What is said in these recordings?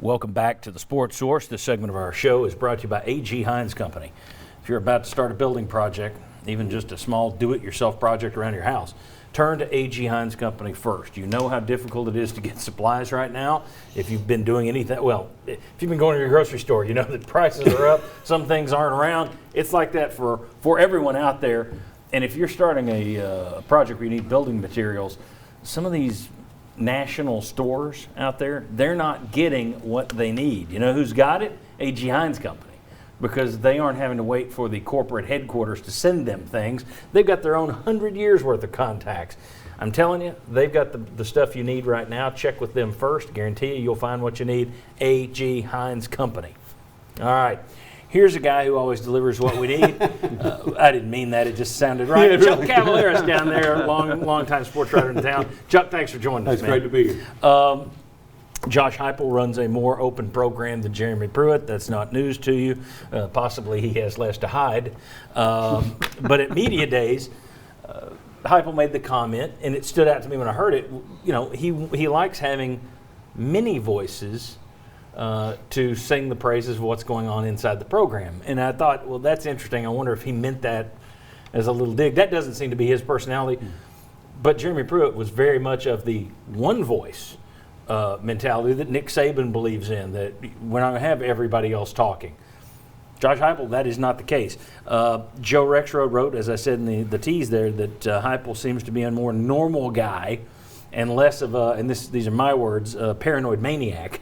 Welcome back to the Sports Source. This segment of our show is brought to you by A.G. Hines Company. If you're about to start a building project, even just a small do-it-yourself project around your house, turn to A.G. Hines Company first. You know how difficult it is to get supplies right now. If you've been doing anything, well, if you've been going to your grocery store, you know that prices are up, some things aren't around. It's like that for everyone out there. And if you're starting a project where you need building materials, some of these national stores out there, they're not getting what they need. You know who's got it? A.G. Hines Company, because they aren't having to wait for the corporate headquarters to send them things. They've got their own 100 years worth of contacts. I'm telling you, they've got the stuff you need right now. Check with them first. Guarantee you, you'll find what you need. A.G. Hines Company. All right. Here's a guy who always delivers what we need. I didn't mean that. It just sounded right. Yeah, Chuck Cavaleris down there, long-time sports writer in town. Chuck, thanks for joining us, man. It's great to be here. Josh Heupel runs a more open program than Jeremy Pruitt. That's not news to you. Possibly he has less to hide. But at Media Days, Heupel made the comment, and it stood out to me when I heard it. You know, he likes having many voices to sing the praises of what's going on inside the program. And I thought, well, that's interesting. I wonder if he meant that as a little dig. That doesn't seem to be his personality. But Jeremy Pruitt was very much of the one voice mentality that Nick Saban believes in, that we're not going to have everybody else talking. Josh Heupel, that is not the case. Joe Rexrode wrote, as I said in the tease there, that Heupel seems to be a more normal guy and less of a, and these are my words, a paranoid maniac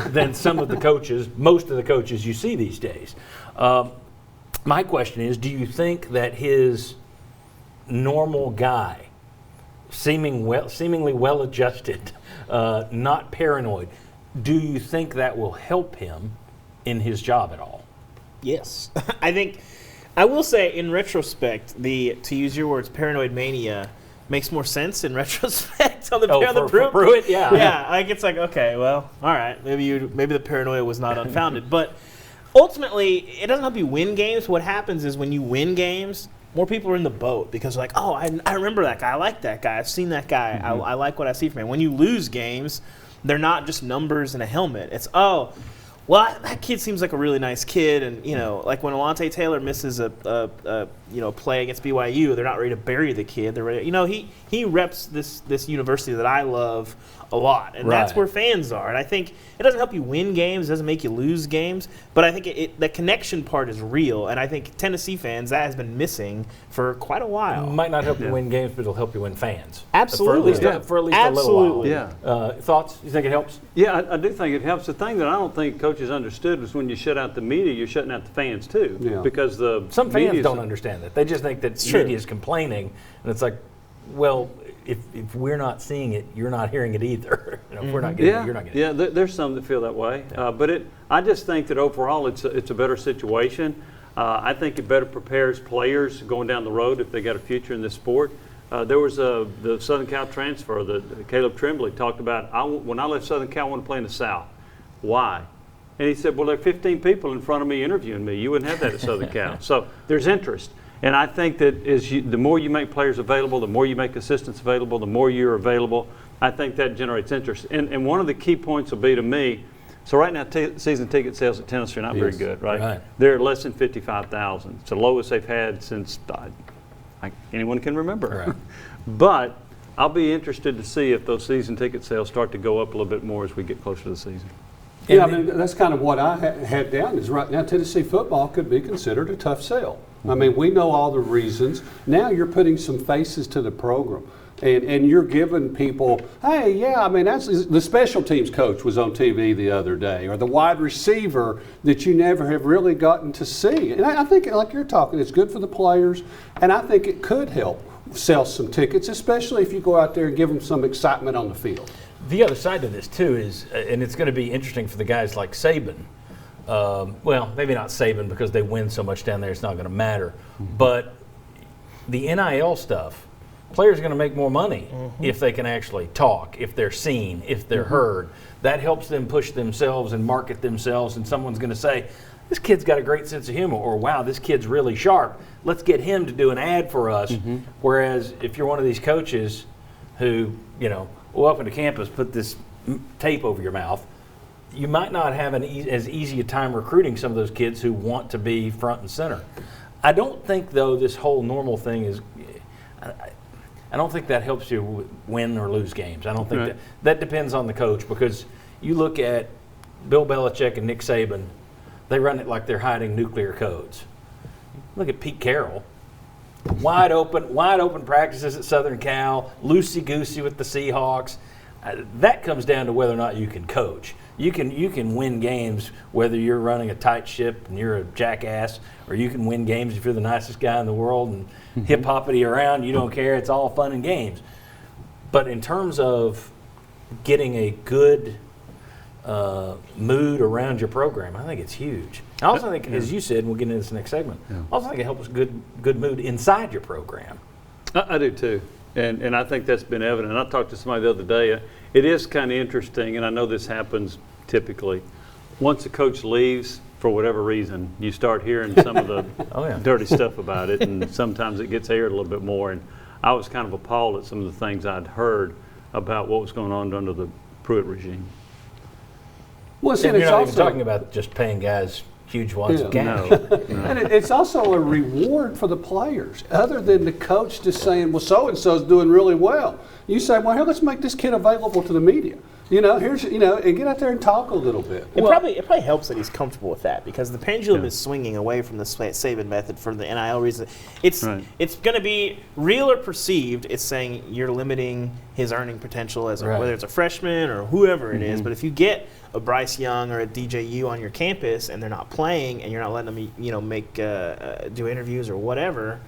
than some of the coaches, most of the coaches you see these days. My question is, do you think that his normal guy, seemingly well-adjusted, not paranoid, do you think that will help him in his job at all? Yes. I will say, in retrospect, to use your words, paranoid mania makes more sense in retrospect on the Pruitt, yeah. Yeah, like it's like, okay, well, all right, maybe the paranoia was not unfounded. But ultimately, it doesn't help you win games. What happens is when you win games, more people are in the boat because like, oh, I remember that guy. I like that guy. I've seen that guy. Mm-hmm. I like what I see from him. When you lose games, they're not just numbers and a helmet. It's, oh, well, that kid seems like a really nice kid, and like when Alontae Taylor misses a play against BYU, they're not ready to bury the kid. They're ready. He reps this university that I love a lot, and that's where fans are. And I think it doesn't help you win games, it doesn't make you lose games, but I think the connection part is real, and I think Tennessee fans, that has been missing for quite a while. Might not help you win games, but it'll help you win fans. Absolutely. For at least a little while. Yeah. Thoughts? You think it helps? Yeah, I do think it helps. The thing that I don't think coaches understood was when you shut out the media, you're shutting out the fans too. Yeah. Because some fans don't understand that. They just think that media is complaining, and it's like, well, if we're not seeing it, you're not hearing it either. If we're not getting it, you're not getting it. Yeah, there's some that feel that way. Yeah. But I just think that overall it's a better situation. I think it better prepares players going down the road if they got a future in this sport. There was the Southern Cal transfer that Caleb Tremblay talked about. When I left Southern Cal, I wanted to play in the South. Why? And he said, well, there are 15 people in front of me interviewing me. You wouldn't have that at Southern Cal. So there's interest. And I think that the more you make players available, the more you make assistants available, the more you're available, I think that generates interest. And one of the key points will be to me, so right now season ticket sales at Tennessee are not very good, right? They're less than 55,000. It's the lowest they've had since anyone can remember. Right. But I'll be interested to see if those season ticket sales start to go up a little bit more as we get closer to the season. Yeah, I mean, that's kind of what I had down is right now Tennessee football could be considered a tough sell. I mean, we know all the reasons. Now you're putting some faces to the program. And you're giving people, hey, yeah, I mean, that's the special teams coach was on TV the other day, or the wide receiver that you never have really gotten to see. And I think, like you're talking, it's good for the players, and I think it could help sell some tickets, especially if you go out there and give them some excitement on the field. The other side of this, too, is, and it's going to be interesting for the guys like Saban. Well, maybe not Saban because they win so much down there, it's not going to matter. But the NIL stuff, players are going to make more money if they can actually talk, if they're seen, if they're heard. That helps them push themselves and market themselves, and someone's going to say, this kid's got a great sense of humor, or wow, this kid's really sharp. Let's get him to do an ad for us. Whereas if you're one of these coaches who, welcome to campus, put this tape over your mouth, you might not have as easy a time recruiting some of those kids who want to be front and center. I don't think, though, this whole normal thing is. I don't think that helps you win or lose games. I don't think Right. that depends on the coach, because you look at Bill Belichick and Nick Saban, they run it like they're hiding nuclear codes. Look at Pete Carroll. Wide open practices at Southern Cal, loosey-goosey with the Seahawks. That comes down to whether or not you can coach. You can win games whether you're running a tight ship and you're a jackass, or you can win games if you're the nicest guy in the world and hip-hoppity around, you don't care, it's all fun and games. But in terms of getting a good mood around your program, I think it's huge. I also think, as you said, and we'll get into this next segment, I also think it helps good mood inside your program. I do too, and I think that's been evident. I talked to somebody the other day. It is kind of interesting, and I know this happens typically. Once a coach leaves, for whatever reason, you start hearing some of the Oh, yeah. dirty stuff about it, and sometimes it gets aired a little bit more. And I was kind of appalled at some of the things I'd heard about what was going on under the Pruitt regime. Well, see, And it's you're not even also, talking about just paying guys huge wads of cash. No, and it's also a reward for the players, other than the coach just saying, well, so-and-so's doing really well. You say, well, here, let's make this kid available to the media. Here's, and get out there and talk a little bit. It probably helps that he's comfortable with that, because the pendulum is swinging away from the Saban method for the NIL reason. It's Right. it's going to be real or perceived. It's saying you're limiting his earning potential as Right. whether it's a freshman or whoever it is. But if you get a Bryce Young or a DJU on your campus and they're not playing and you're not letting them make do interviews or whatever,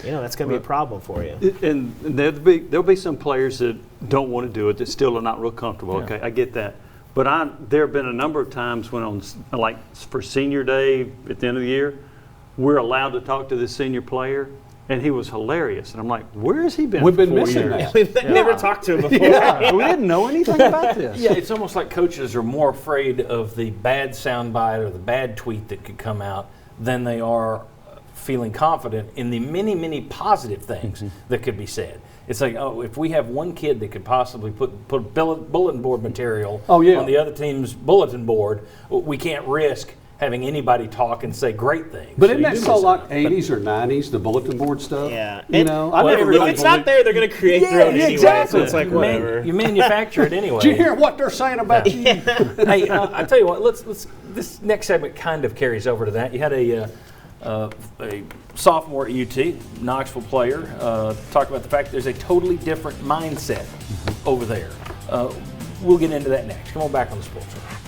that's going to be a problem for you. and there'll be some players that don't want to do it, that still are not real comfortable. Yeah. Okay, I get that. But there have been a number of times when for senior day at the end of the year, we're allowed to talk to this senior player, and he was hilarious. And I'm like, where has he been? We've for been 4 missing years? that. We've never talked to him before. We didn't know anything about this. Yeah, it's almost like coaches are more afraid of the bad soundbite or the bad tweet that could come out than they are feeling confident in the many, many positive things that could be said. It's like, if we have one kid that could possibly put bulletin board material Oh, yeah. on the other team's bulletin board, we can't risk having anybody talk and say great things. But isn't you that do so miss like out. 80s or 90s, the bulletin board stuff? Yeah. I never if really it's not there, they're going to create their own Yeah, anyway. exactly. So it's like whatever. You manufacture it anyway. Did you hear what they're saying about you? Hey, I tell you what. Let's. This next segment kind of carries over to that. You had a sophomore at UT, Knoxville player, talk about the fact that there's a totally different mindset over there. We'll get into that next. Come on back on the Sports Room.